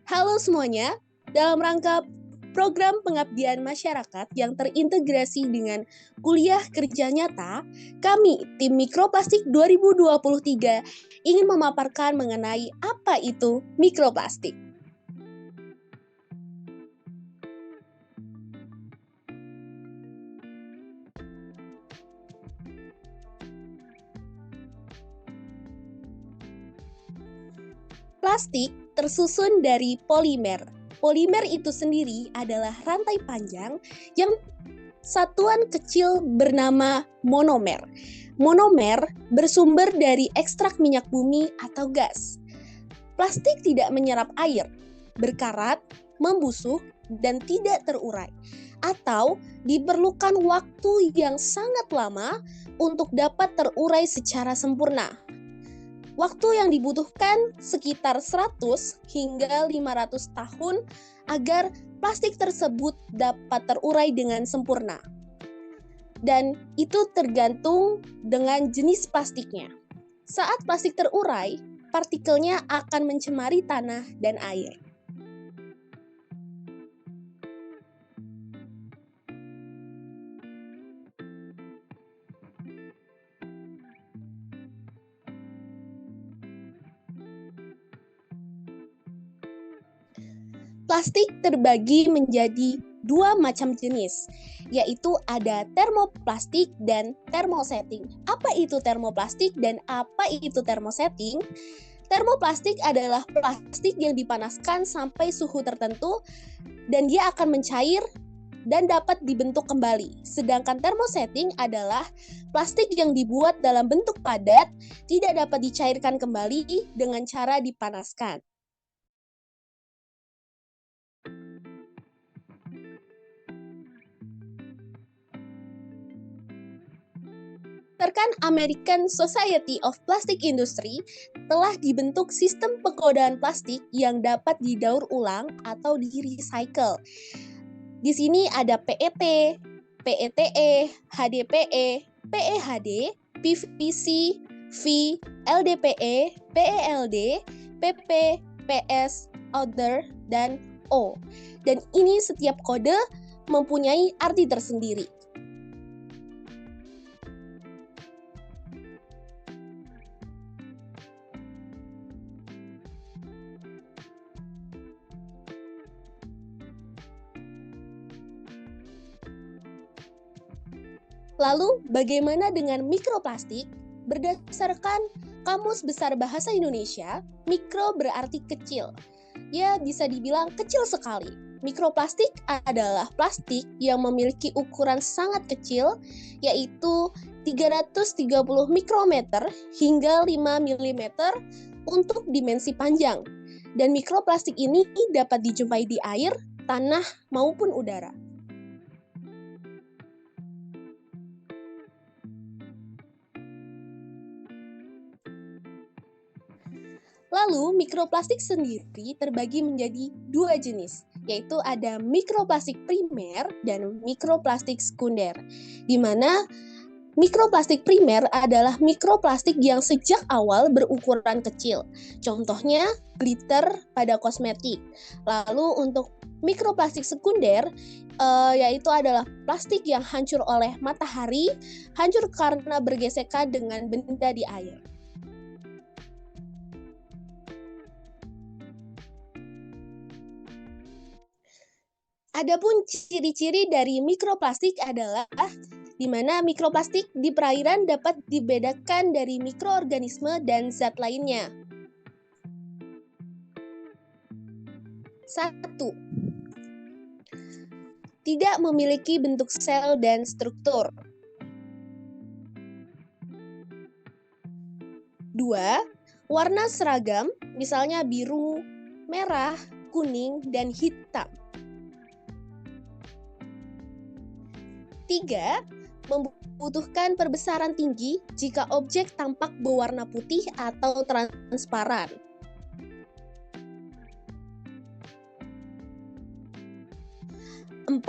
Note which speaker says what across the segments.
Speaker 1: Halo semuanya, dalam rangka program pengabdian masyarakat yang terintegrasi dengan kuliah kerja nyata, kami, tim Mikroplastik 2023, ingin memaparkan mengenai apa itu mikroplastik. Plastik tersusun dari polimer. Polimer itu sendiri adalah rantai panjang yang satuan kecil bernama monomer. Monomer bersumber dari ekstrak minyak bumi atau gas. Plastik tidak menyerap air, berkarat, membusuk, dan tidak terurai. Atau diperlukan waktu yang sangat lama untuk dapat terurai secara sempurna. Waktu yang dibutuhkan sekitar 100 hingga 500 tahun agar plastik tersebut dapat terurai dengan sempurna. Dan itu tergantung dengan jenis plastiknya. Saat plastik terurai, partikelnya akan mencemari tanah dan air. Plastik terbagi menjadi dua macam jenis, yaitu ada termoplastik dan termosetting. Apa itu termoplastik dan apa itu termosetting? Termoplastik adalah plastik yang dipanaskan sampai suhu tertentu dan dia akan mencair dan dapat dibentuk kembali. Sedangkan termosetting adalah plastik yang dibuat dalam bentuk padat, tidak dapat dicairkan kembali dengan cara dipanaskan. Berdasarkan American Society of Plastic Industry, telah dibentuk sistem pengkodaan plastik yang dapat didaur ulang atau di-recycle. Di sini ada PET, PETE, HDPE, PEHD, PVC, V, LDPE, PELD, PP, PS, Other, dan O. Dan ini setiap kode mempunyai arti tersendiri. Lalu, bagaimana dengan mikroplastik? Berdasarkan Kamus Besar Bahasa Indonesia, mikro berarti kecil. Ya, bisa dibilang kecil sekali. Mikroplastik adalah plastik yang memiliki ukuran sangat kecil, yaitu 330 mikrometer hingga 5 mm untuk dimensi panjang. Dan mikroplastik ini dapat dijumpai di air, tanah, maupun udara. Lalu, mikroplastik sendiri terbagi menjadi dua jenis, yaitu ada mikroplastik primer dan mikroplastik sekunder, di mana mikroplastik primer adalah mikroplastik yang sejak awal berukuran kecil. Contohnya, glitter pada kosmetik. Lalu untuk mikroplastik sekunder, yaitu adalah plastik yang hancur oleh matahari, hancur karena bergesekan dengan benda di air. Adapun ciri-ciri dari mikroplastik adalah di mana mikroplastik di perairan dapat dibedakan dari mikroorganisme dan zat lainnya. 1. Tidak memiliki bentuk sel dan struktur. 2. Warna seragam, misalnya biru, merah, kuning, dan hitam. 3. Membutuhkan perbesaran tinggi jika objek tampak berwarna putih atau transparan. 4.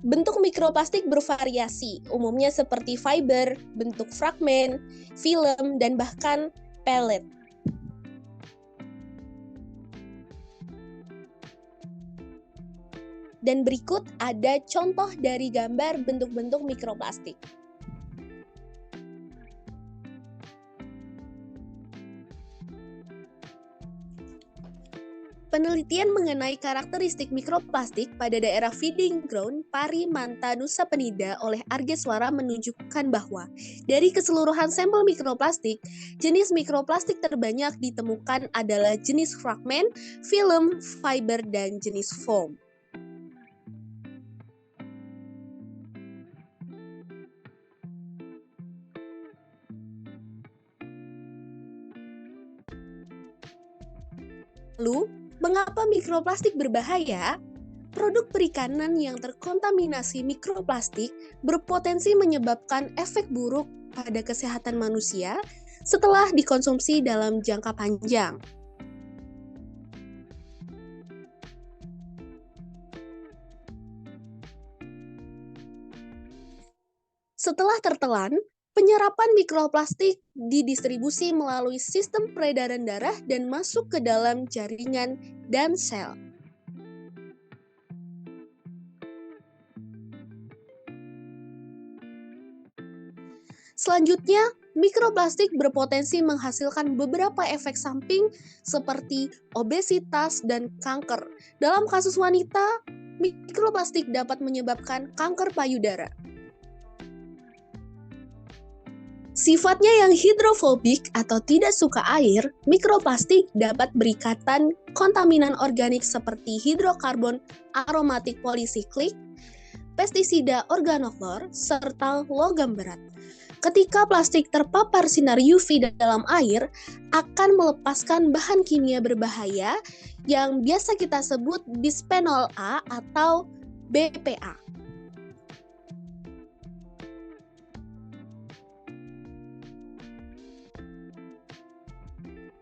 Speaker 1: Bentuk mikroplastik bervariasi, umumnya seperti fiber, bentuk fragmen, film, dan bahkan pellet. Dan berikut ada contoh dari gambar bentuk-bentuk mikroplastik. Penelitian mengenai karakteristik mikroplastik pada daerah feeding ground Pari Manta Nusa Penida oleh Argeswara menunjukkan bahwa dari keseluruhan sampel mikroplastik, jenis mikroplastik terbanyak ditemukan adalah jenis fragmen, film, fiber, dan jenis foam. Lalu, mengapa mikroplastik berbahaya? Produk perikanan yang terkontaminasi mikroplastik berpotensi menyebabkan efek buruk pada kesehatan manusia setelah dikonsumsi dalam jangka panjang. Setelah tertelan, penyerapan mikroplastik didistribusi melalui sistem peredaran darah dan masuk ke dalam jaringan dan sel. Selanjutnya, mikroplastik berpotensi menghasilkan beberapa efek samping seperti obesitas dan kanker. Dalam kasus wanita, mikroplastik dapat menyebabkan kanker payudara. Sifatnya yang hidrofobik atau tidak suka air, mikroplastik dapat berikatan kontaminan organik seperti hidrokarbon aromatik polisiklik, pestisida organoklor, serta logam berat. Ketika plastik terpapar sinar UV dalam air, akan melepaskan bahan kimia berbahaya yang biasa kita sebut bisphenol A atau BPA.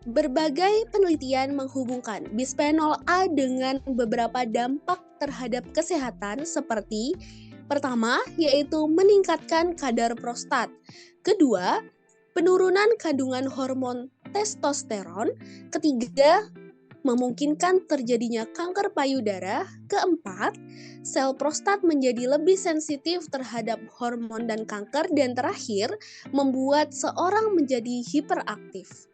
Speaker 1: Berbagai penelitian menghubungkan bisphenol A dengan beberapa dampak terhadap kesehatan seperti pertama, yaitu meningkatkan kadar prostat. Kedua, penurunan kandungan hormon testosteron. Ketiga, memungkinkan terjadinya kanker payudara. Keempat, sel prostat menjadi lebih sensitif terhadap hormon dan kanker. Dan terakhir, membuat seorang menjadi hiperaktif.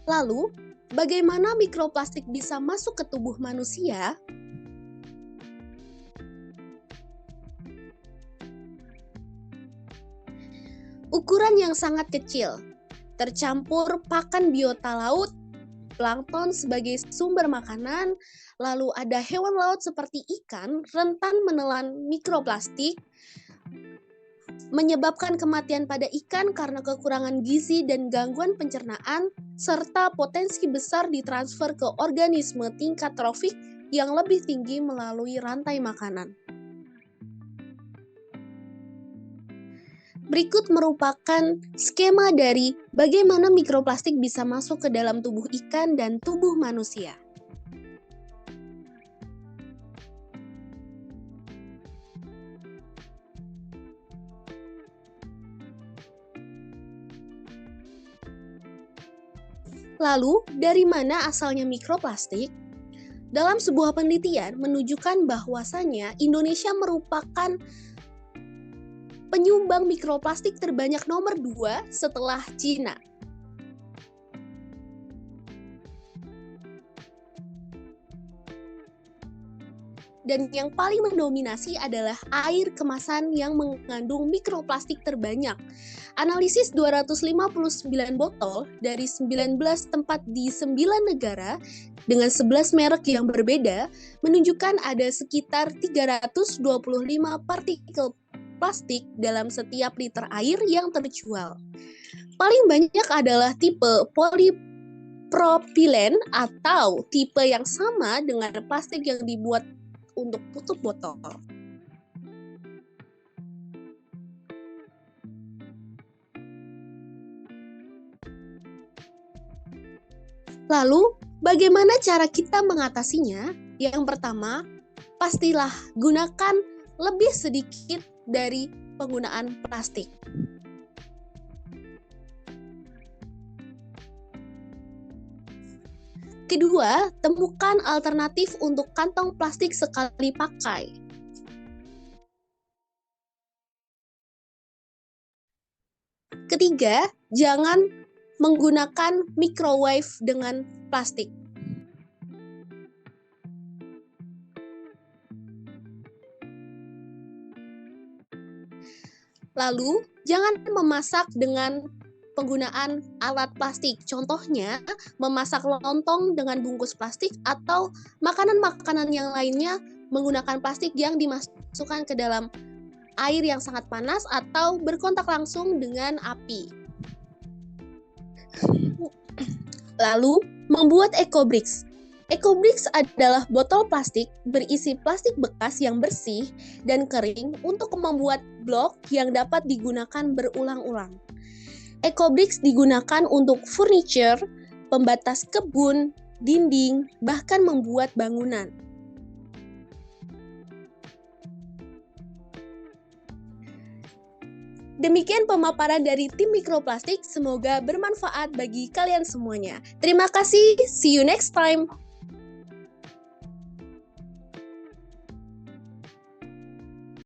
Speaker 1: Lalu, bagaimana mikroplastik bisa masuk ke tubuh manusia? Ukuran yang sangat kecil, tercampur pakan biota laut, plankton sebagai sumber makanan, lalu ada hewan laut seperti ikan rentan menelan mikroplastik, menyebabkan kematian pada ikan karena kekurangan gizi dan gangguan pencernaan, serta potensi besar ditransfer ke organisme tingkat trofik yang lebih tinggi melalui rantai makanan. Berikut merupakan skema dari bagaimana mikroplastik bisa masuk ke dalam tubuh ikan dan tubuh manusia. Lalu, dari mana asalnya mikroplastik? Dalam sebuah penelitian menunjukkan bahwasannya Indonesia merupakan penyumbang mikroplastik terbanyak nomor 2 setelah Cina. Dan yang paling mendominasi adalah air kemasan yang mengandung mikroplastik terbanyak. Analisis 259 botol dari 19 tempat di 9 negara dengan 11 merek yang berbeda menunjukkan ada sekitar 325 partikel plastik dalam setiap liter air yang terjual. Paling banyak adalah tipe polipropilen atau tipe yang sama dengan plastik yang dibuat untuk tutup botol. Lalu, bagaimana cara kita mengatasinya? Yang pertama, pastilah gunakan lebih sedikit dari penggunaan plastik. Kedua, temukan alternatif untuk kantong plastik sekali pakai. Ketiga, jangan menggunakan microwave dengan plastik. Lalu, jangan memasak dengan penggunaan alat plastik. Contohnya, memasak lontong dengan bungkus plastik atau makanan-makanan yang lainnya menggunakan plastik yang dimasukkan ke dalam air yang sangat panas atau berkontak langsung dengan api. Lalu, membuat ecobricks. Ecobricks adalah botol plastik berisi plastik bekas yang bersih dan kering untuk membuat blok yang dapat digunakan berulang-ulang. Ecobricks digunakan untuk furniture, pembatas kebun, dinding, bahkan membuat bangunan. Demikian pemaparan dari tim mikroplastik, semoga bermanfaat bagi kalian semuanya. Terima kasih, see you next time.